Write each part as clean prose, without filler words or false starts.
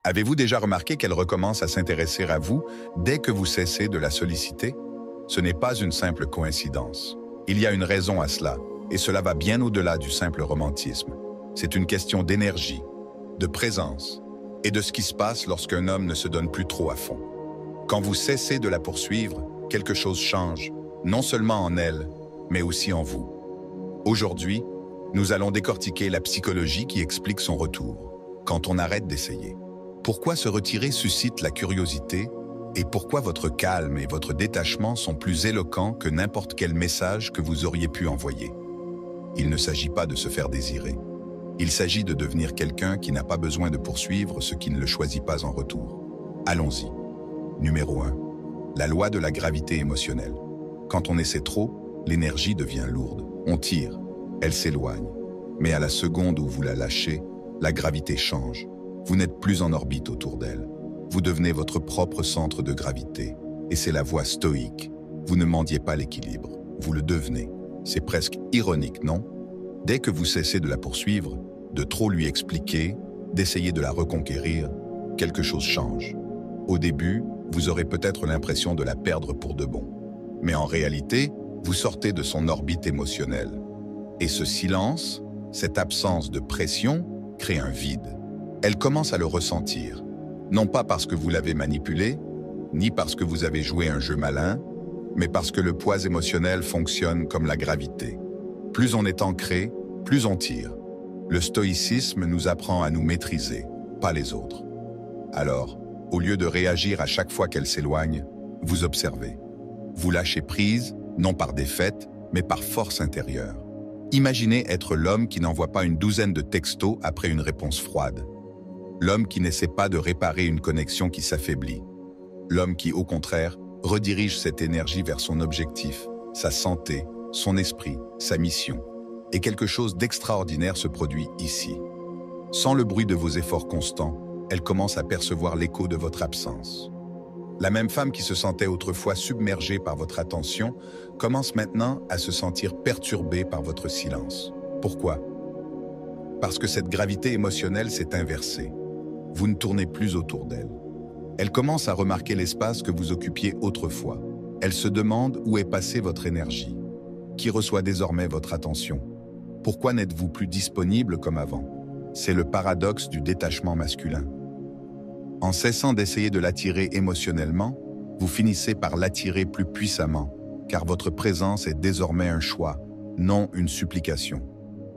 Avez-vous déjà remarqué qu'elle recommence à s'intéresser à vous dès que vous cessez de la solliciter? Ce n'est pas une simple coïncidence. Il y a une raison à cela, et cela va bien au-delà du simple romantisme. C'est une question d'énergie, de présence, et de ce qui se passe lorsqu'un homme ne se donne plus trop à fond. Quand vous cessez de la poursuivre, quelque chose change, non seulement en elle, mais aussi en vous. Aujourd'hui, nous allons décortiquer la psychologie qui explique son retour, quand on arrête d'essayer. Pourquoi se retirer suscite la curiosité et pourquoi votre calme et votre détachement sont plus éloquents que n'importe quel message que vous auriez pu envoyer. Il ne s'agit pas de se faire désirer. Il s'agit de devenir quelqu'un qui n'a pas besoin de poursuivre ce qui ne le choisit pas en retour. Allons-y. Numéro 1. La loi de la gravité émotionnelle. Quand on essaie trop, l'énergie devient lourde. On tire, elle s'éloigne. Mais à la seconde où vous la lâchez, la gravité change. Vous n'êtes plus en orbite autour d'elle. Vous devenez votre propre centre de gravité. Et c'est la voie stoïque. Vous ne mendiez pas l'équilibre. Vous le devenez. C'est presque ironique, non? Dès que vous cessez de la poursuivre, de trop lui expliquer, d'essayer de la reconquérir, quelque chose change. Au début, vous aurez peut-être l'impression de la perdre pour de bon. Mais en réalité, vous sortez de son orbite émotionnelle. Et ce silence, cette absence de pression, crée un vide. Elle commence à le ressentir, non pas parce que vous l'avez manipulé, ni parce que vous avez joué un jeu malin, mais parce que le poids émotionnel fonctionne comme la gravité. Plus on est ancré, plus on tire. Le stoïcisme nous apprend à nous maîtriser, pas les autres. Alors, au lieu de réagir à chaque fois qu'elle s'éloigne, vous observez. Vous lâchez prise, non par défaite, mais par force intérieure. Imaginez être l'homme qui n'envoie pas une douzaine de textos après une réponse froide. L'homme qui n'essaie pas de réparer une connexion qui s'affaiblit. L'homme qui, au contraire, redirige cette énergie vers son objectif, sa santé, son esprit, sa mission. Et quelque chose d'extraordinaire se produit ici. Sans le bruit de vos efforts constants, elle commence à percevoir l'écho de votre absence. La même femme qui se sentait autrefois submergée par votre attention commence maintenant à se sentir perturbée par votre silence. Pourquoi? Parce que cette gravité émotionnelle s'est inversée. Vous ne tournez plus autour d'elle. Elle commence à remarquer l'espace que vous occupiez autrefois. Elle se demande où est passée votre énergie. Qui reçoit désormais votre attention? Pourquoi n'êtes-vous plus disponible comme avant? C'est le paradoxe du détachement masculin. En cessant d'essayer de l'attirer émotionnellement, vous finissez par l'attirer plus puissamment, car votre présence est désormais un choix, non une supplication.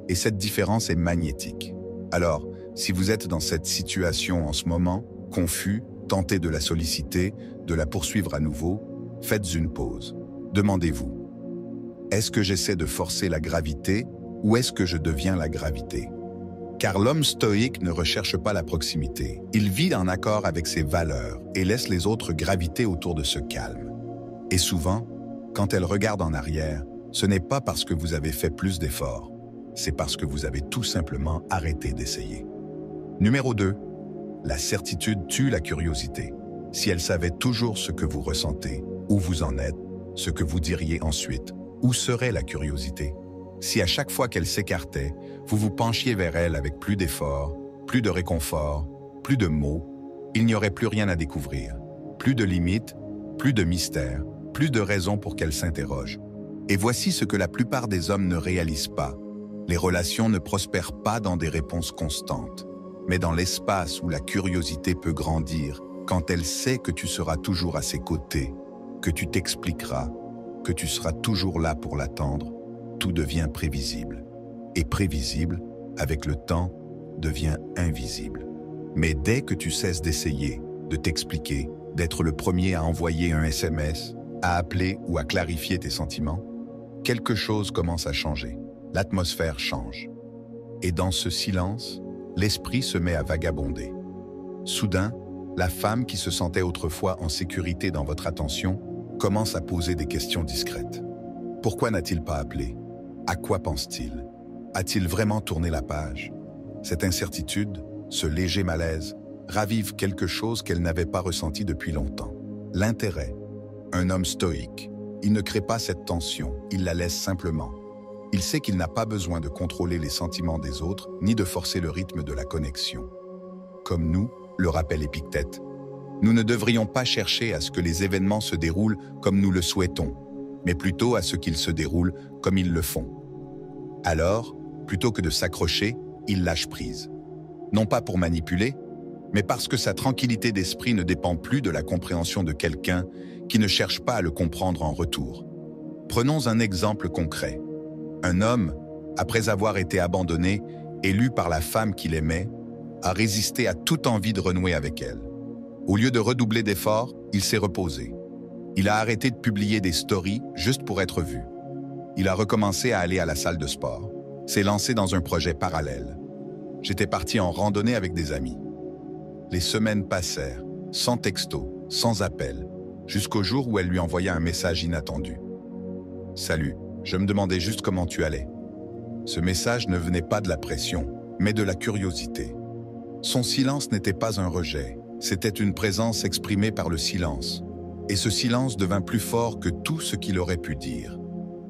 Et cette différence est magnétique. Alors, si vous êtes dans cette situation en ce moment, confus, tenté de la solliciter, de la poursuivre à nouveau, faites une pause. Demandez-vous, est-ce que j'essaie de forcer la gravité ou est-ce que je deviens la gravité? Car l'homme stoïque ne recherche pas la proximité. Il vit en accord avec ses valeurs et laisse les autres graviter autour de ce calme. Et souvent, quand elle regarde en arrière, ce n'est pas parce que vous avez fait plus d'efforts, c'est parce que vous avez tout simplement arrêté d'essayer. Numéro 2. La certitude tue la curiosité. Si elle savait toujours ce que vous ressentez, où vous en êtes, ce que vous diriez ensuite, où serait la curiosité? Si à chaque fois qu'elle s'écartait, vous vous penchiez vers elle avec plus d'efforts, plus de réconfort, plus de mots, il n'y aurait plus rien à découvrir, plus de limites, plus de mystères, plus de raisons pour qu'elle s'interroge. Et voici ce que la plupart des hommes ne réalisent pas. Les relations ne prospèrent pas dans des réponses constantes, mais dans l'espace où la curiosité peut grandir, quand elle sait que tu seras toujours à ses côtés, que tu t'expliqueras, que tu seras toujours là pour l'attendre, tout devient prévisible. Et prévisible, avec le temps, devient invisible. Mais dès que tu cesses d'essayer, de t'expliquer, d'être le premier à envoyer un SMS, à appeler ou à clarifier tes sentiments, quelque chose commence à changer. L'atmosphère change. Et dans ce silence, l'esprit se met à vagabonder. Soudain, la femme qui se sentait autrefois en sécurité dans votre attention commence à poser des questions discrètes. Pourquoi n'a-t-il pas appelé? À quoi pense-t-il? A-t-il vraiment tourné la page? Cette incertitude, ce léger malaise, ravive quelque chose qu'elle n'avait pas ressenti depuis longtemps. L'intérêt. Un homme stoïque. Il ne crée pas cette tension, il la laisse simplement. Il sait qu'il n'a pas besoin de contrôler les sentiments des autres, ni de forcer le rythme de la connexion. Comme nous, le rappelle Épictète. Nous ne devrions pas chercher à ce que les événements se déroulent comme nous le souhaitons, mais plutôt à ce qu'ils se déroulent comme ils le font. Alors, plutôt que de s'accrocher, il lâche prise. Non pas pour manipuler, mais parce que sa tranquillité d'esprit ne dépend plus de la compréhension de quelqu'un qui ne cherche pas à le comprendre en retour. Prenons un exemple concret. Un homme, après avoir été abandonné, élu par la femme qu'il aimait, a résisté à toute envie de renouer avec elle. Au lieu de redoubler d'efforts, il s'est reposé. Il a arrêté de publier des stories juste pour être vu. Il a recommencé à aller à la salle de sport, s'est lancé dans un projet parallèle. J'étais parti en randonnée avec des amis. Les semaines passèrent, sans texto, sans appel, jusqu'au jour où elle lui envoya un message inattendu. « Salut, je me demandais juste comment tu allais. » Ce message ne venait pas de la pression, mais de la curiosité. Son silence n'était pas un rejet, c'était une présence exprimée par le silence. Et ce silence devint plus fort que tout ce qu'il aurait pu dire.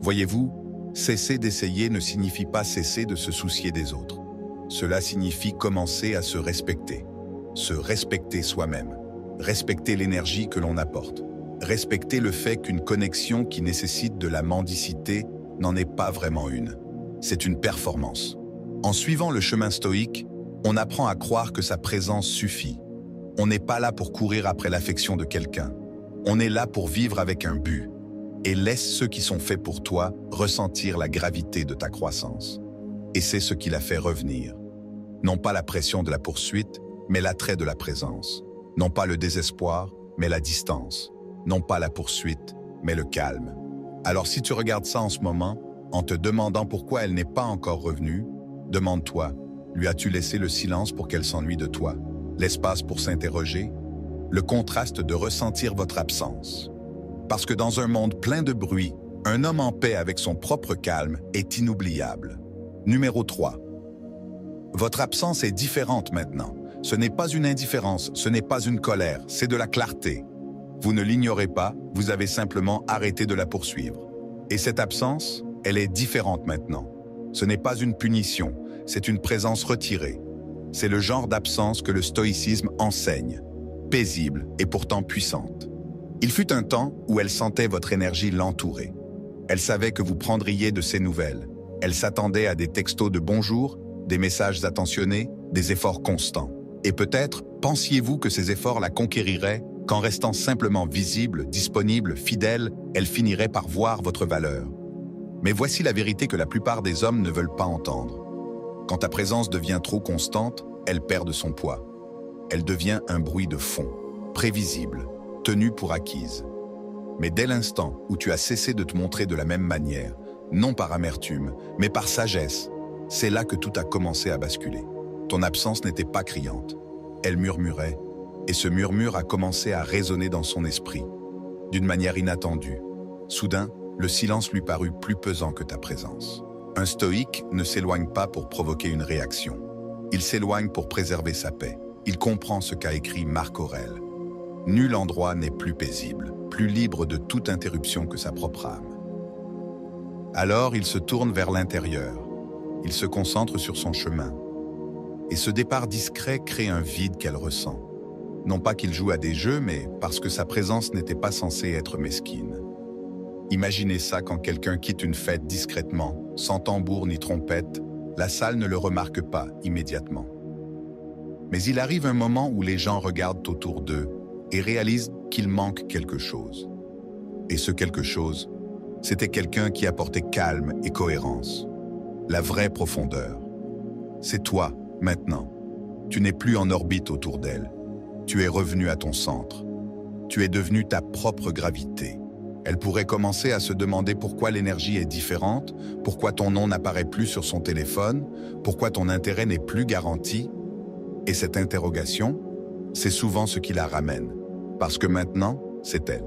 Voyez-vous, cesser d'essayer ne signifie pas cesser de se soucier des autres. Cela signifie commencer à se respecter soi-même, respecter l'énergie que l'on apporte, respecter le fait qu'une connexion qui nécessite de la mendicité n'en est pas vraiment une. C'est une performance. En suivant le chemin stoïque, on apprend à croire que sa présence suffit. On n'est pas là pour courir après l'affection de quelqu'un. On est là pour vivre avec un but. Et laisse ceux qui sont faits pour toi ressentir la gravité de ta croissance. Et c'est ce qui l'a fait revenir. Non pas la pression de la poursuite, mais l'attrait de la présence. Non pas le désespoir, mais la distance. Non pas la poursuite, mais le calme. Alors si tu regardes ça en ce moment, en te demandant pourquoi elle n'est pas encore revenue, demande-toi, lui as-tu laissé le silence pour qu'elle s'ennuie de toi? L'espace pour s'interroger? Le contraste de ressentir votre absence. Parce que dans un monde plein de bruit, un homme en paix avec son propre calme est inoubliable. Numéro 3. Votre absence est différente maintenant. Ce n'est pas une indifférence, ce n'est pas une colère, c'est de la clarté. Vous ne l'ignorez pas, vous avez simplement arrêté de la poursuivre. Et cette absence, elle est différente maintenant. Ce n'est pas une punition, c'est une présence retirée. C'est le genre d'absence que le stoïcisme enseigne, paisible et pourtant puissante. Il fut un temps où elle sentait votre énergie l'entourer. Elle savait que vous prendriez de ses nouvelles. Elle s'attendait à des textos de bonjour, des messages attentionnés, des efforts constants. Et peut-être pensiez-vous que ces efforts la conquériraient qu'en restant simplement visible, disponible, fidèle, elle finirait par voir votre valeur. Mais voici la vérité que la plupart des hommes ne veulent pas entendre. Quand ta présence devient trop constante, elle perd de son poids. Elle devient un bruit de fond, prévisible, tenu pour acquise. Mais dès l'instant où tu as cessé de te montrer de la même manière, non par amertume, mais par sagesse, c'est là que tout a commencé à basculer. Ton absence n'était pas criante. Elle murmurait, et ce murmure a commencé à résonner dans son esprit, d'une manière inattendue. Soudain, le silence lui parut plus pesant que ta présence. Un stoïque ne s'éloigne pas pour provoquer une réaction. Il s'éloigne pour préserver sa paix. Il comprend ce qu'a écrit Marc Aurèle. Nul endroit n'est plus paisible, plus libre de toute interruption que sa propre âme. Alors il se tourne vers l'intérieur. Il se concentre sur son chemin. Et ce départ discret crée un vide qu'elle ressent. Non pas qu'il joue à des jeux, mais parce que sa présence n'était pas censée être mesquine. Imaginez ça quand quelqu'un quitte une fête discrètement, sans tambour ni trompette, la salle ne le remarque pas immédiatement. Mais il arrive un moment où les gens regardent autour d'eux et réalisent qu'il manque quelque chose. Et ce quelque chose, c'était quelqu'un qui apportait calme et cohérence, la vraie profondeur. C'est toi, maintenant. Tu n'es plus en orbite autour d'elle. Tu es revenu à ton centre. Tu es devenu ta propre gravité. Elle pourrait commencer à se demander pourquoi l'énergie est différente, pourquoi ton nom n'apparaît plus sur son téléphone, pourquoi ton intérêt n'est plus garanti. Et cette interrogation, c'est souvent ce qui la ramène. Parce que maintenant, c'est elle.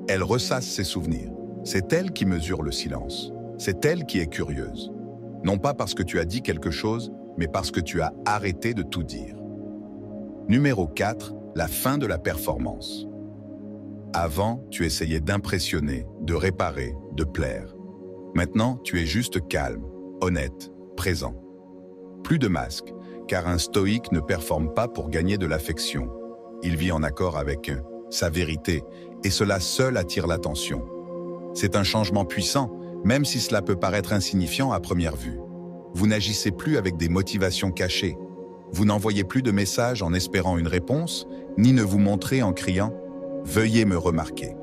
Elle ressasse ses souvenirs. C'est elle qui mesure le silence. C'est elle qui est curieuse. Non pas parce que tu as dit quelque chose, mais parce que tu as arrêté de tout dire. Numéro 4, la fin de la performance. Avant, tu essayais d'impressionner, de réparer, de plaire. Maintenant, tu es juste calme, honnête, présent. Plus de masques, car un stoïque ne performe pas pour gagner de l'affection. Il vit en accord avec sa vérité, et cela seul attire l'attention. C'est un changement puissant, même si cela peut paraître insignifiant à première vue. Vous n'agissez plus avec des motivations cachées. Vous n'envoyez plus de messages en espérant une réponse, ni ne vous montrez en criant « Veuillez me remarquer ».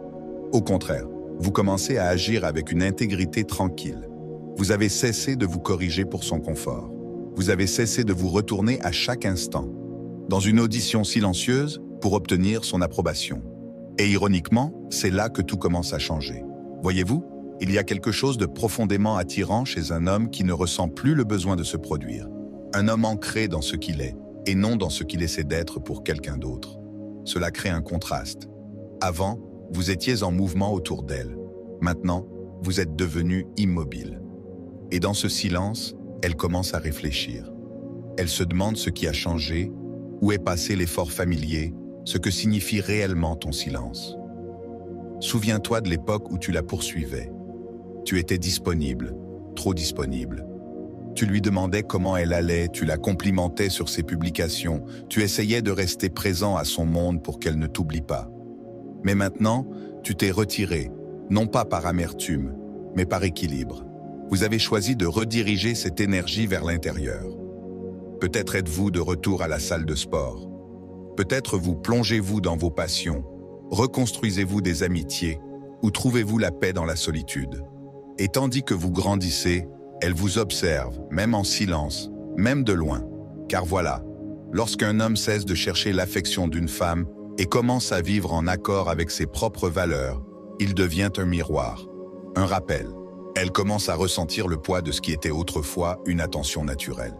Au contraire, vous commencez à agir avec une intégrité tranquille. Vous avez cessé de vous corriger pour son confort. Vous avez cessé de vous retourner à chaque instant, dans une audition silencieuse pour obtenir son approbation. Et ironiquement, c'est là que tout commence à changer. Voyez-vous, il y a quelque chose de profondément attirant chez un homme qui ne ressent plus le besoin de se produire. Un homme ancré dans ce qu'il est, et non dans ce qu'il essaie d'être pour quelqu'un d'autre. Cela crée un contraste. Avant, vous étiez en mouvement autour d'elle. Maintenant, vous êtes devenu immobile. Et dans ce silence, elle commence à réfléchir. Elle se demande ce qui a changé, où est passé l'effort familier, ce que signifie réellement ton silence. Souviens-toi de l'époque où tu la poursuivais. Tu étais disponible, trop disponible. Tu lui demandais comment elle allait, tu la complimentais sur ses publications, tu essayais de rester présent à son monde pour qu'elle ne t'oublie pas. Mais maintenant, tu t'es retiré, non pas par amertume, mais par équilibre. Vous avez choisi de rediriger cette énergie vers l'intérieur. Peut-être êtes-vous de retour à la salle de sport. Peut-être vous plongez-vous dans vos passions, reconstruisez-vous des amitiés ou trouvez-vous la paix dans la solitude. Et tandis que vous grandissez, elle vous observe, même en silence, même de loin. Car voilà, lorsqu'un homme cesse de chercher l'affection d'une femme et commence à vivre en accord avec ses propres valeurs, il devient un miroir, un rappel. Elle commence à ressentir le poids de ce qui était autrefois une attention naturelle.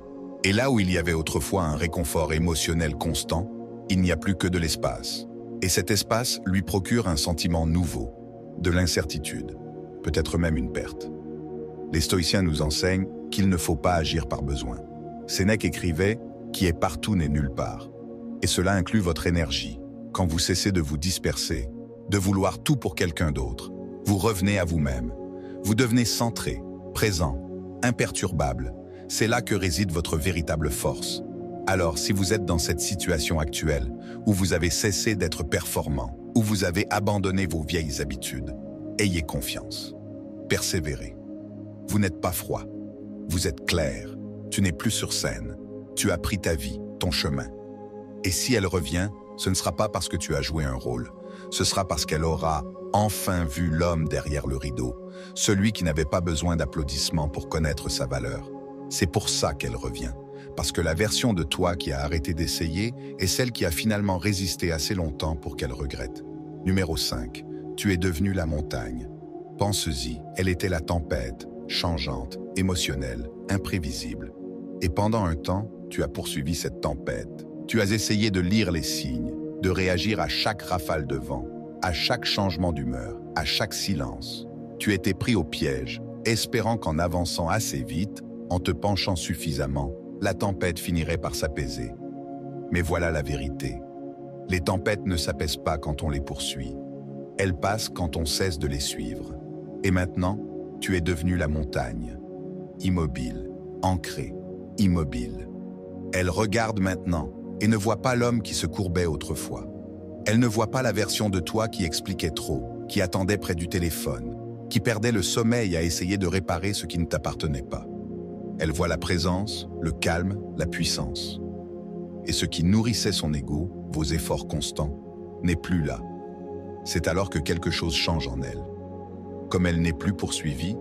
Et là où il y avait autrefois un réconfort émotionnel constant, il n'y a plus que de l'espace. Et cet espace lui procure un sentiment nouveau, de l'incertitude, peut-être même une perte. Les stoïciens nous enseignent qu'il ne faut pas agir par besoin. Sénèque écrivait « qui est partout n'est nulle part ». Et cela inclut votre énergie. Quand vous cessez de vous disperser, de vouloir tout pour quelqu'un d'autre, vous revenez à vous-même. Vous devenez centré, présent, imperturbable. C'est là que réside votre véritable force. Alors, si vous êtes dans cette situation actuelle, où vous avez cessé d'être performant, où vous avez abandonné vos vieilles habitudes, ayez confiance. Persévérez. Vous n'êtes pas froid. Vous êtes clair. Tu n'es plus sur scène. Tu as pris ta vie, ton chemin. Et si elle revient, ce ne sera pas parce que tu as joué un rôle. Ce sera parce qu'elle aura enfin vu l'homme derrière le rideau, celui qui n'avait pas besoin d'applaudissements pour connaître sa valeur. C'est pour ça qu'elle revient. Parce que la version de toi qui a arrêté d'essayer est celle qui a finalement résisté assez longtemps pour qu'elle regrette. Numéro 5. Tu es devenu la montagne. Pense-y, elle était la tempête, changeante, émotionnelle, imprévisible. Et pendant un temps, tu as poursuivi cette tempête. Tu as essayé de lire les signes, de réagir à chaque rafale de vent, à chaque changement d'humeur, à chaque silence. Tu étais pris au piège, espérant qu'en avançant assez vite, en te penchant suffisamment, la tempête finirait par s'apaiser. Mais voilà la vérité. Les tempêtes ne s'apaisent pas quand on les poursuit. Elles passent quand on cesse de les suivre. Et maintenant, tu es devenu la montagne. Immobile, ancrée, immobile. Elle regarde maintenant et ne voit pas l'homme qui se courbait autrefois. Elle ne voit pas la version de toi qui expliquait trop, qui attendait près du téléphone, qui perdait le sommeil à essayer de réparer ce qui ne t'appartenait pas. Elle voit la présence, le calme, la puissance. Et ce qui nourrissait son ego, vos efforts constants, n'est plus là. C'est alors que quelque chose change en elle. Comme elle n'est plus poursuivie,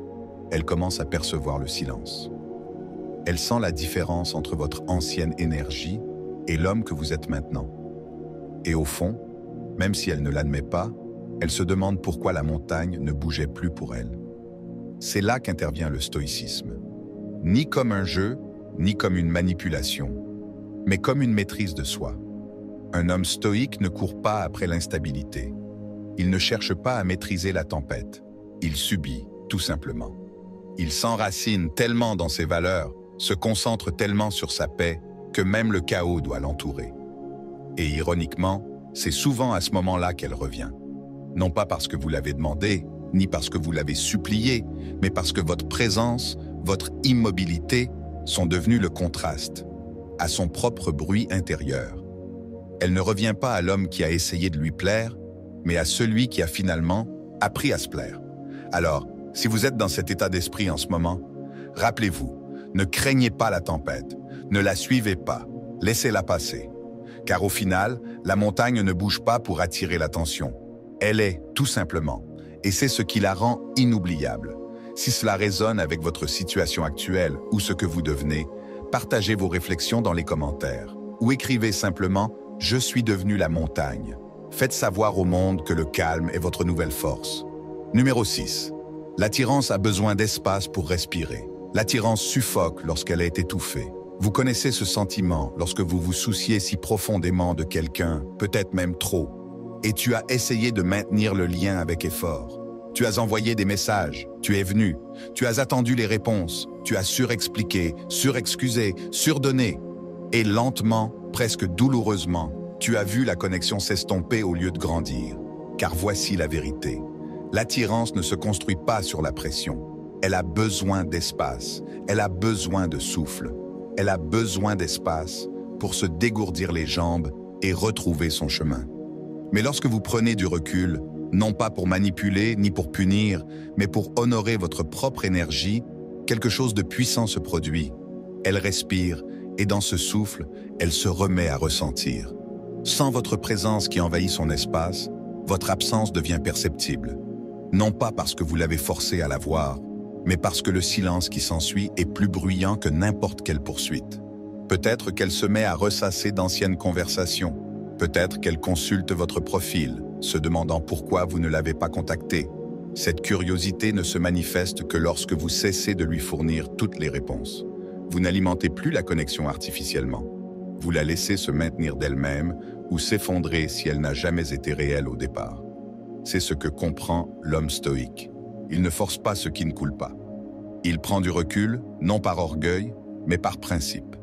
elle commence à percevoir le silence. Elle sent la différence entre votre ancienne énergie et l'homme que vous êtes maintenant. Et au fond, même si elle ne l'admet pas, elle se demande pourquoi la montagne ne bougeait plus pour elle. C'est là qu'intervient le stoïcisme. Ni comme un jeu, ni comme une manipulation, mais comme une maîtrise de soi. Un homme stoïque ne court pas après l'instabilité. Il ne cherche pas à maîtriser la tempête. Il subit, tout simplement. Il s'enracine tellement dans ses valeurs, se concentre tellement sur sa paix, que même le chaos doit l'entourer. Et ironiquement, c'est souvent à ce moment-là qu'elle revient. Non pas parce que vous l'avez demandé, ni parce que vous l'avez supplié, mais parce que votre présence, votre immobilité sont devenus le contraste. à son propre bruit intérieur. Elle ne revient pas à l'homme qui a essayé de lui plaire, mais à celui qui a finalement appris à se plaire. Alors, si vous êtes dans cet état d'esprit en ce moment, rappelez-vous, ne craignez pas la tempête, ne la suivez pas, laissez-la passer. Car au final, la montagne ne bouge pas pour attirer l'attention. Elle est, tout simplement, et c'est ce qui la rend inoubliable. Si cela résonne avec votre situation actuelle ou ce que vous devenez, partagez vos réflexions dans les commentaires. Ou écrivez simplement « Je suis devenu la montagne ». Faites savoir au monde que le calme est votre nouvelle force. Numéro 6. L'attirance a besoin d'espace pour respirer. L'attirance suffoque lorsqu'elle est étouffée. Vous connaissez ce sentiment lorsque vous vous souciez si profondément de quelqu'un, peut-être même trop, et tu as essayé de maintenir le lien avec effort. Tu as envoyé des messages, tu es venu, tu as attendu les réponses, tu as surexpliqué, surexcusé, surdonné, et lentement, presque douloureusement, tu as vu la connexion s'estomper au lieu de grandir. Car voici la vérité. L'attirance ne se construit pas sur la pression. Elle a besoin d'espace, elle a besoin de souffle. Elle a besoin d'espace pour se dégourdir les jambes et retrouver son chemin. Mais lorsque vous prenez du recul, non pas pour manipuler ni pour punir, mais pour honorer votre propre énergie, quelque chose de puissant se produit. Elle respire et dans ce souffle, elle se remet à ressentir. Sans votre présence qui envahit son espace, votre absence devient perceptible. Non pas parce que vous l'avez forcée à la voir, mais parce que le silence qui s'ensuit est plus bruyant que n'importe quelle poursuite. Peut-être qu'elle se met à ressasser d'anciennes conversations. Peut-être qu'elle consulte votre profil, se demandant pourquoi vous ne l'avez pas contactée. Cette curiosité ne se manifeste que lorsque vous cessez de lui fournir toutes les réponses. Vous n'alimentez plus la connexion artificiellement. Vous la laissez se maintenir d'elle-même ou s'effondrer si elle n'a jamais été réelle au départ. C'est ce que comprend l'homme stoïque. Il ne force pas ce qui ne coule pas. Il prend du recul, non par orgueil, mais par principe.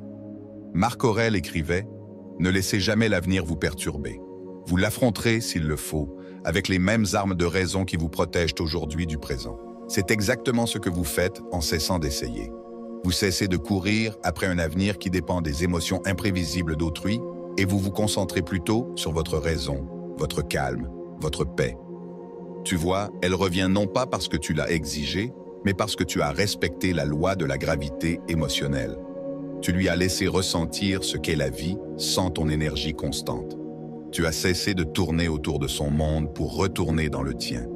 Marc Aurèle écrivait « Ne laissez jamais l'avenir vous perturber. Vous l'affronterez, s'il le faut, avec les mêmes armes de raison qui vous protègent aujourd'hui du présent. » C'est exactement ce que vous faites en cessant d'essayer. Vous cessez de courir après un avenir qui dépend des émotions imprévisibles d'autrui et vous vous concentrez plutôt sur votre raison, votre calme, votre paix. Tu vois, elle revient non pas parce que tu l'as exigée, mais parce que tu as respecté la loi de la gravité émotionnelle. Tu lui as laissé ressentir ce qu'est la vie sans ton énergie constante. Tu as cessé de tourner autour de son monde pour retourner dans le tien.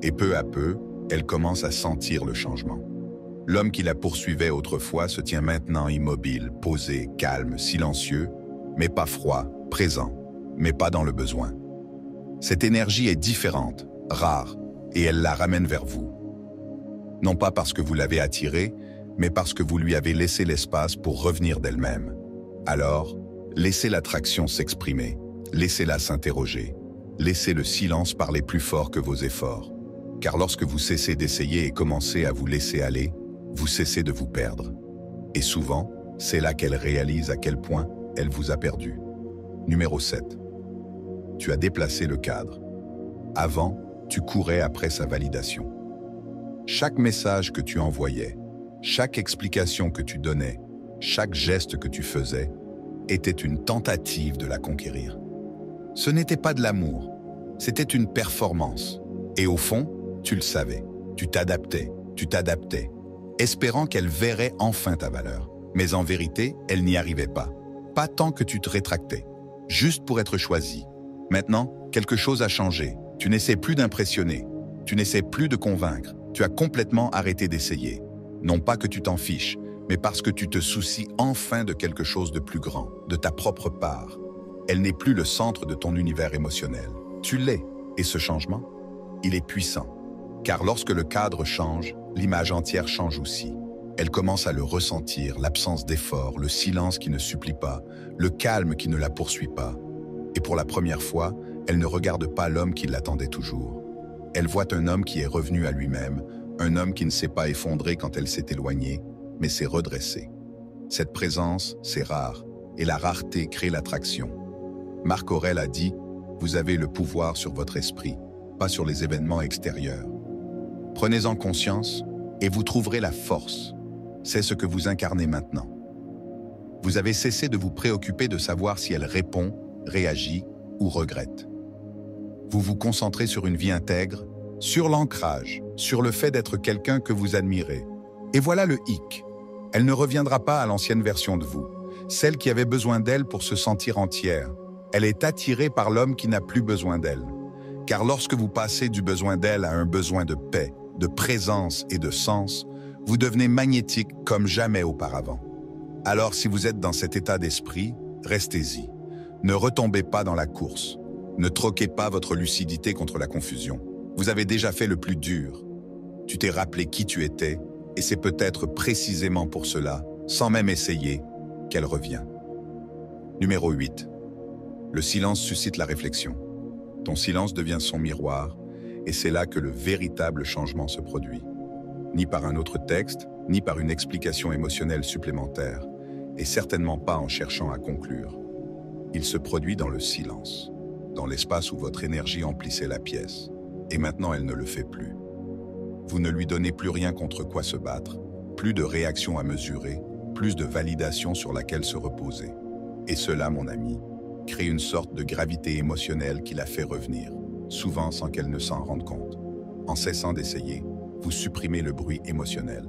Et peu à peu, elle commence à sentir le changement. L'homme qui la poursuivait autrefois se tient maintenant immobile, posé, calme, silencieux, mais pas froid, présent, mais pas dans le besoin. Cette énergie est différente, rare, et elle la ramène vers vous. Non pas parce que vous l'avez attirée, mais parce que vous lui avez laissé l'espace pour revenir d'elle-même. Alors, laissez l'attraction s'exprimer, laissez-la s'interroger, laissez le silence parler plus fort que vos efforts. Car lorsque vous cessez d'essayer et commencez à vous laisser aller, vous cessez de vous perdre. Et souvent, c'est là qu'elle réalise à quel point elle vous a perdu. Numéro 7. Tu as déplacé le cadre. Avant, tu courais après sa validation. Chaque message que tu envoyais, chaque explication que tu donnais, chaque geste que tu faisais, était une tentative de la conquérir. Ce n'était pas de l'amour, c'était une performance. Et au fond, tu le savais, tu t'adaptais, espérant qu'elle verrait enfin ta valeur. Mais en vérité, elle n'y arrivait pas. Pas tant que tu te rétractais, juste pour être choisi. Maintenant, quelque chose a changé. Tu n'essaies plus d'impressionner, tu n'essaies plus de convaincre, tu as complètement arrêté d'essayer. Non pas que tu t'en fiches, mais parce que tu te soucies enfin de quelque chose de plus grand, de ta propre part. Elle n'est plus le centre de ton univers émotionnel. Tu l'es, et ce changement, il est puissant. Car lorsque le cadre change, l'image entière change aussi. Elle commence à le ressentir, l'absence d'effort, le silence qui ne supplie pas, le calme qui ne la poursuit pas. Et pour la première fois, elle ne regarde pas l'homme qui l'attendait toujours. Elle voit un homme qui est revenu à lui-même, un homme qui ne s'est pas effondré quand elle s'est éloignée, mais s'est redressé. Cette présence, c'est rare, et la rareté crée l'attraction. Marc Aurèle a dit « Vous avez le pouvoir sur votre esprit, pas sur les événements extérieurs. Prenez-en conscience et vous trouverez la force. C'est ce que vous incarnez maintenant. » Vous avez cessé de vous préoccuper de savoir si elle répond, réagit ou regrette. Vous vous concentrez sur une vie intègre, sur l'ancrage, sur le fait d'être quelqu'un que vous admirez. Et voilà le hic. Elle ne reviendra pas à l'ancienne version de vous, celle qui avait besoin d'elle pour se sentir entière. Elle est attirée par l'homme qui n'a plus besoin d'elle. Car lorsque vous passez du besoin d'elle à un besoin de paix, de présence et de sens, vous devenez magnétique comme jamais auparavant. Alors si vous êtes dans cet état d'esprit, restez-y. Ne retombez pas dans la course. Ne troquez pas votre lucidité contre la confusion. Vous avez déjà fait le plus dur. Tu t'es rappelé qui tu étais, et c'est peut-être précisément pour cela, sans même essayer, qu'elle revient. Numéro 8. Le silence suscite la réflexion. Ton silence devient son miroir, et c'est là que le véritable changement se produit. Ni par un autre texte, ni par une explication émotionnelle supplémentaire, et certainement pas en cherchant à conclure. Il se produit dans le silence, dans l'espace où votre énergie emplissait la pièce, et maintenant elle ne le fait plus. Vous ne lui donnez plus rien contre quoi se battre, plus de réaction à mesurer, plus de validation sur laquelle se reposer. Et cela, mon ami, crée une sorte de gravité émotionnelle qui la fait revenir, souvent sans qu'elle ne s'en rende compte. En cessant d'essayer, vous supprimez le bruit émotionnel.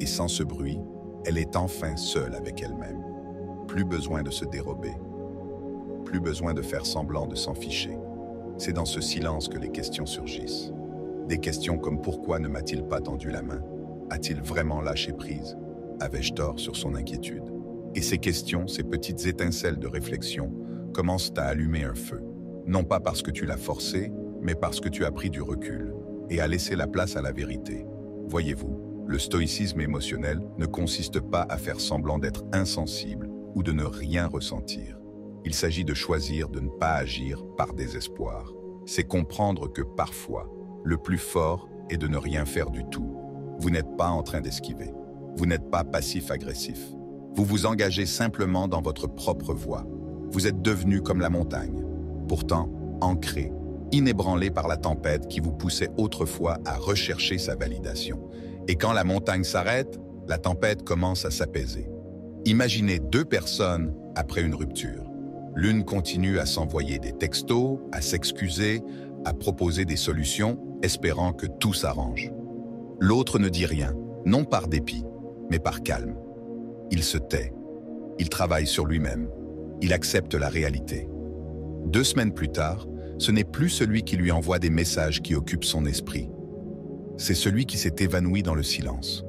Et sans ce bruit, elle est enfin seule avec elle-même. Plus besoin de se dérober. Plus besoin de faire semblant de s'en ficher. C'est dans ce silence que les questions surgissent. Des questions comme pourquoi ne m'a-t-il pas tendu la main? A-t-il vraiment lâché prise? Avais-je tort sur son inquiétude? Et ces questions, ces petites étincelles de réflexion, commencent à allumer un feu. Non pas parce que tu l'as forcé, mais parce que tu as pris du recul et as laissé la place à la vérité. Voyez-vous, le stoïcisme émotionnel ne consiste pas à faire semblant d'être insensible ou de ne rien ressentir. Il s'agit de choisir de ne pas agir par désespoir. C'est comprendre que parfois, le plus fort est de ne rien faire du tout. Vous n'êtes pas en train d'esquiver. Vous n'êtes pas passif-agressif. Vous vous engagez simplement dans votre propre voie. Vous êtes devenu comme la montagne, pourtant ancré, inébranlé par la tempête qui vous poussait autrefois à rechercher sa validation. Et quand la montagne s'arrête, la tempête commence à s'apaiser. Imaginez deux personnes après une rupture. L'une continue à s'envoyer des textos, à s'excuser, à proposer des solutions, espérant que tout s'arrange. L'autre ne dit rien, non par dépit, mais par calme. Il se tait, il travaille sur lui-même, il accepte la réalité. 2 semaines plus tard, ce n'est plus celui qui lui envoie des messages qui occupent son esprit. C'est celui qui s'est évanoui dans le silence.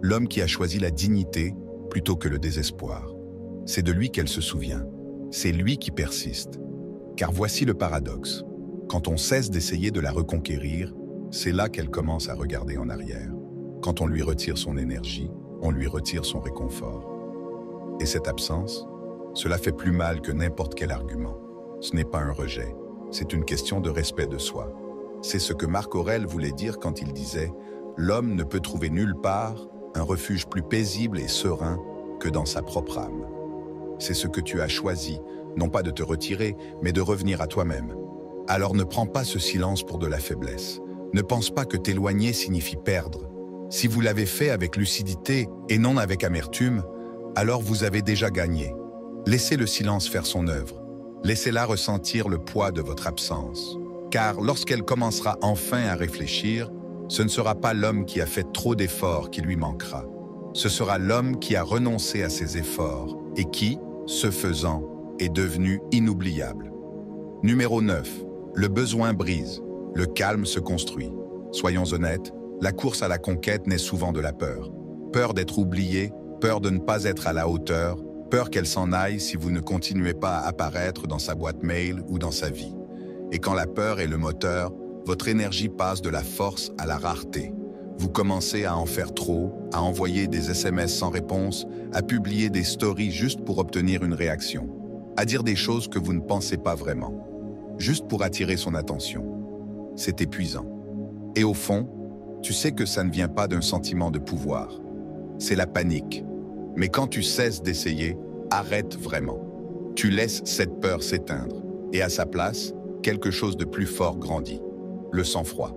L'homme qui a choisi la dignité plutôt que le désespoir. C'est de lui qu'elle se souvient. C'est lui qui persiste. Car voici le paradoxe. Quand on cesse d'essayer de la reconquérir, c'est là qu'elle commence à regarder en arrière. Quand on lui retire son énergie, on lui retire son réconfort. Et cette absence, cela fait plus mal que n'importe quel argument. Ce n'est pas un rejet, c'est une question de respect de soi. C'est ce que Marc Aurèle voulait dire quand il disait « L'homme ne peut trouver nulle part un refuge plus paisible et serein que dans sa propre âme. » C'est ce que tu as choisi, non pas de te retirer, mais de revenir à toi-même. Alors ne prends pas ce silence pour de la faiblesse. Ne pense pas que t'éloigner signifie perdre. Si vous l'avez fait avec lucidité et non avec amertume, alors vous avez déjà gagné. Laissez le silence faire son œuvre. Laissez-la ressentir le poids de votre absence. Car lorsqu'elle commencera enfin à réfléchir, ce ne sera pas l'homme qui a fait trop d'efforts qui lui manquera. Ce sera l'homme qui a renoncé à ses efforts et qui, ce faisant, est devenu inoubliable. Numéro 9. Le besoin brise. Le calme se construit. Soyons honnêtes, la course à la conquête naît souvent de la peur. Peur d'être oublié, peur de ne pas être à la hauteur, peur qu'elle s'en aille si vous ne continuez pas à apparaître dans sa boîte mail ou dans sa vie. Et quand la peur est le moteur, votre énergie passe de la force à la rareté. Vous commencez à en faire trop, à envoyer des SMS sans réponse, à publier des stories juste pour obtenir une réaction, à dire des choses que vous ne pensez pas vraiment, juste pour attirer son attention. C'est épuisant. Et au fond, tu sais que ça ne vient pas d'un sentiment de pouvoir. C'est la panique. Mais quand tu cesses d'essayer, arrête vraiment. Tu laisses cette peur s'éteindre. Et à sa place, quelque chose de plus fort grandit. Le sang-froid.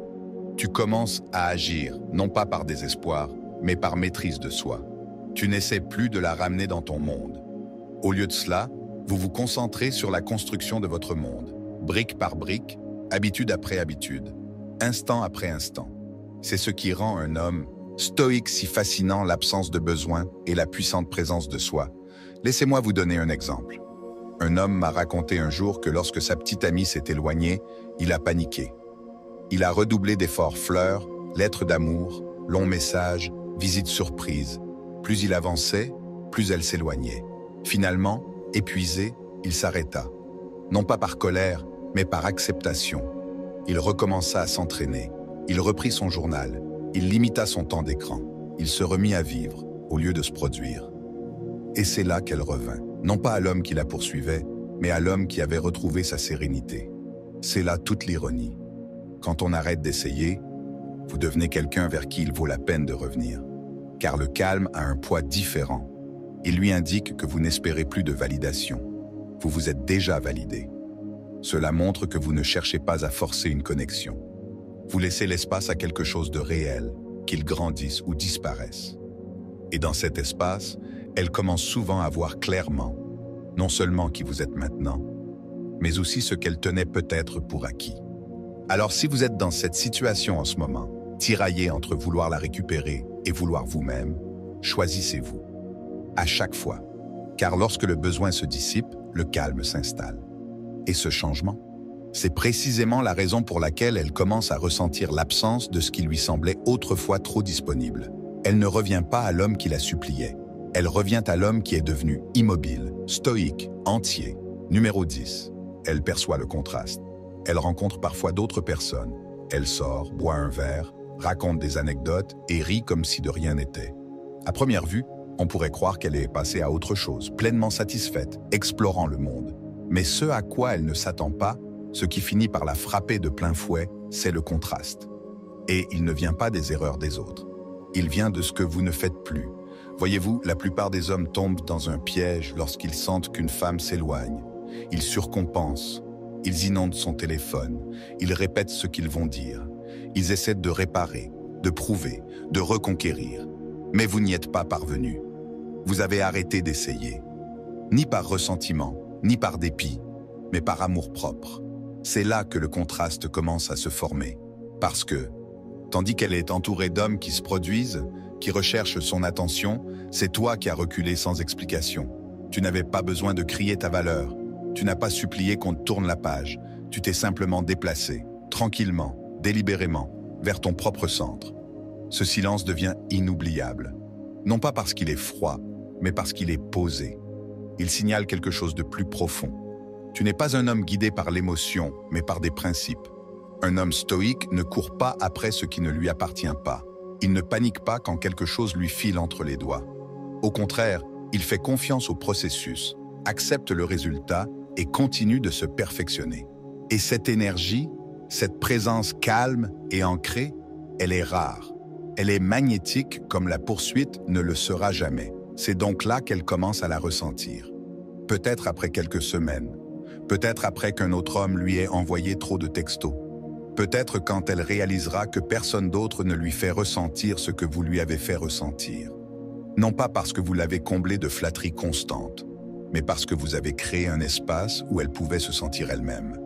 Tu commences à agir, non pas par désespoir, mais par maîtrise de soi. Tu n'essaies plus de la ramener dans ton monde. Au lieu de cela, vous vous concentrez sur la construction de votre monde, brique par brique, habitude après habitude, instant après instant. C'est ce qui rend un homme stoïque si fascinant, l'absence de besoin et la puissante présence de soi. Laissez-moi vous donner un exemple. Un homme m'a raconté un jour que lorsque sa petite amie s'est éloignée, il a paniqué. Il a redoublé d'efforts, fleurs, lettres d'amour, longs messages, visites surprises. Plus il avançait, plus elle s'éloignait. Finalement, épuisé, il s'arrêta. Non pas par colère, mais par acceptation. Il recommença à s'entraîner. Il reprit son journal. Il limita son temps d'écran. Il se remit à vivre, au lieu de se produire. Et c'est là qu'elle revint. Non pas à l'homme qui la poursuivait, mais à l'homme qui avait retrouvé sa sérénité. C'est là toute l'ironie. Quand on arrête d'essayer, vous devenez quelqu'un vers qui il vaut la peine de revenir. Car le calme a un poids différent. Il lui indique que vous n'espérez plus de validation. Vous vous êtes déjà validé. Cela montre que vous ne cherchez pas à forcer une connexion. Vous laissez l'espace à quelque chose de réel, qu'il grandisse ou disparaisse. Et dans cet espace, elle commence souvent à voir clairement, non seulement qui vous êtes maintenant, mais aussi ce qu'elle tenait peut-être pour acquis. Alors si vous êtes dans cette situation en ce moment, tiraillé entre vouloir la récupérer et vouloir vous-même, choisissez-vous. À chaque fois. Car lorsque le besoin se dissipe, le calme s'installe. Et ce changement, c'est précisément la raison pour laquelle elle commence à ressentir l'absence de ce qui lui semblait autrefois trop disponible. Elle ne revient pas à l'homme qui la suppliait. Elle revient à l'homme qui est devenu immobile, stoïque, entier. Numéro 10. Elle perçoit le contraste. Elle rencontre parfois d'autres personnes. Elle sort, boit un verre, raconte des anecdotes et rit comme si de rien n'était. À première vue, on pourrait croire qu'elle est passée à autre chose, pleinement satisfaite, explorant le monde. Mais ce à quoi elle ne s'attend pas, ce qui finit par la frapper de plein fouet, c'est le contraste. Et il ne vient pas des erreurs des autres. Il vient de ce que vous ne faites plus. Voyez-vous, la plupart des hommes tombent dans un piège lorsqu'ils sentent qu'une femme s'éloigne. Ils surcompensent, ils inondent son téléphone, ils répètent ce qu'ils vont dire. Ils essaient de réparer, de prouver, de reconquérir. Mais vous n'y êtes pas parvenu. Vous avez arrêté d'essayer. Ni par ressentiment, ni par dépit, mais par amour-propre. C'est là que le contraste commence à se former. Parce que, tandis qu'elle est entourée d'hommes qui se produisent, qui recherchent son attention, c'est toi qui as reculé sans explication. Tu n'avais pas besoin de crier ta valeur. Tu n'as pas supplié qu'on te tourne la page. Tu t'es simplement déplacé, tranquillement, délibérément, vers ton propre centre. Ce silence devient inoubliable. Non pas parce qu'il est froid, mais parce qu'il est posé. Il signale quelque chose de plus profond. Tu n'es pas un homme guidé par l'émotion, mais par des principes. Un homme stoïque ne court pas après ce qui ne lui appartient pas. Il ne panique pas quand quelque chose lui file entre les doigts. Au contraire, il fait confiance au processus, accepte le résultat et continue de se perfectionner. Et cette énergie, cette présence calme et ancrée, elle est rare. Elle est magnétique comme la poursuite ne le sera jamais. C'est donc là qu'elle commence à la ressentir. Peut-être après quelques semaines. Peut-être après qu'un autre homme lui ait envoyé trop de textos. Peut-être quand elle réalisera que personne d'autre ne lui fait ressentir ce que vous lui avez fait ressentir. Non pas parce que vous l'avez comblée de flatteries constantes, mais parce que vous avez créé un espace où elle pouvait se sentir elle-même.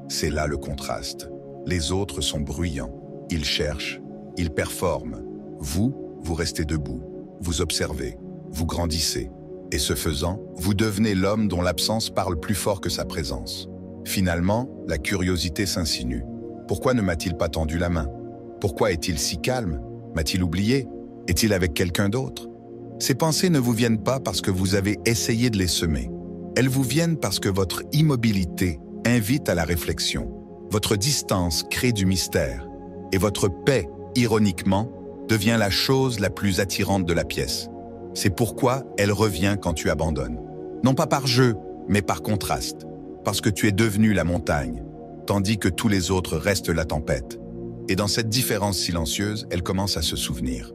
C'est là le contraste. Les autres sont bruyants. Ils cherchent, ils performent. Vous, vous restez debout. Vous observez, vous grandissez. Et ce faisant, vous devenez l'homme dont l'absence parle plus fort que sa présence. Finalement, la curiosité s'insinue. Pourquoi ne m'a-t-il pas tendu la main? Pourquoi est-il si calme? M'a-t-il oublié? Est-il avec quelqu'un d'autre? Ces pensées ne vous viennent pas parce que vous avez essayé de les semer. Elles vous viennent parce que votre immobilité invite à la réflexion. Votre distance crée du mystère. Et votre paix, ironiquement, devient la chose la plus attirante de la pièce. C'est pourquoi elle revient quand tu abandonnes. Non pas par jeu, mais par contraste. Parce que tu es devenu la montagne, tandis que tous les autres restent la tempête. Et dans cette différence silencieuse, elle commence à se souvenir.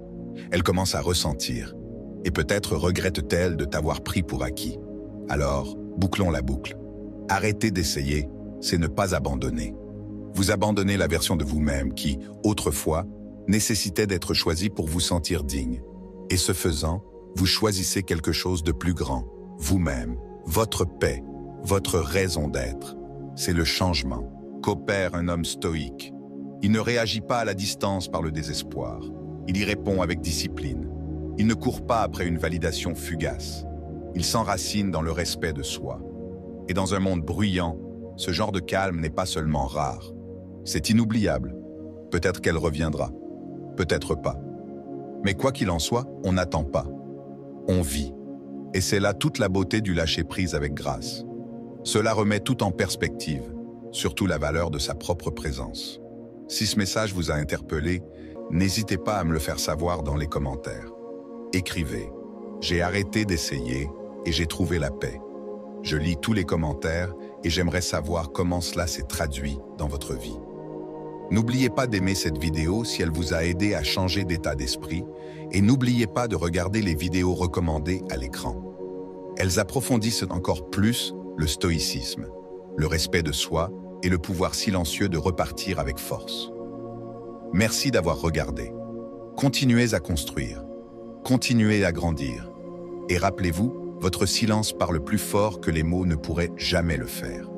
Elle commence à ressentir. Et peut-être regrette-t-elle de t'avoir pris pour acquis. Alors, bouclons la boucle. Arrêtez d'essayer, c'est ne pas abandonner. Vous abandonnez la version de vous-même qui, autrefois, nécessitait d'être choisie pour vous sentir digne. Et ce faisant, vous choisissez quelque chose de plus grand, vous-même, votre paix, votre raison d'être. C'est le changement qu'opère un homme stoïque. Il ne réagit pas à la distance par le désespoir. Il y répond avec discipline. Il ne court pas après une validation fugace. Il s'enracine dans le respect de soi. Et dans un monde bruyant, ce genre de calme n'est pas seulement rare. C'est inoubliable. Peut-être qu'elle reviendra. Peut-être pas. Mais quoi qu'il en soit, on n'attend pas. On vit. Et c'est là toute la beauté du lâcher-prise avec grâce. Cela remet tout en perspective, surtout la valeur de sa propre présence. Si ce message vous a interpellé, n'hésitez pas à me le faire savoir dans les commentaires. Écrivez « J'ai arrêté d'essayer et j'ai trouvé la paix ». Je lis tous les commentaires et j'aimerais savoir comment cela s'est traduit dans votre vie. N'oubliez pas d'aimer cette vidéo si elle vous a aidé à changer d'état d'esprit et n'oubliez pas de regarder les vidéos recommandées à l'écran. Elles approfondissent encore plus le stoïcisme, le respect de soi et le pouvoir silencieux de repartir avec force. Merci d'avoir regardé. Continuez à construire, continuez à grandir. Et rappelez-vous, votre silence parle plus fort que les mots ne pourraient jamais le faire.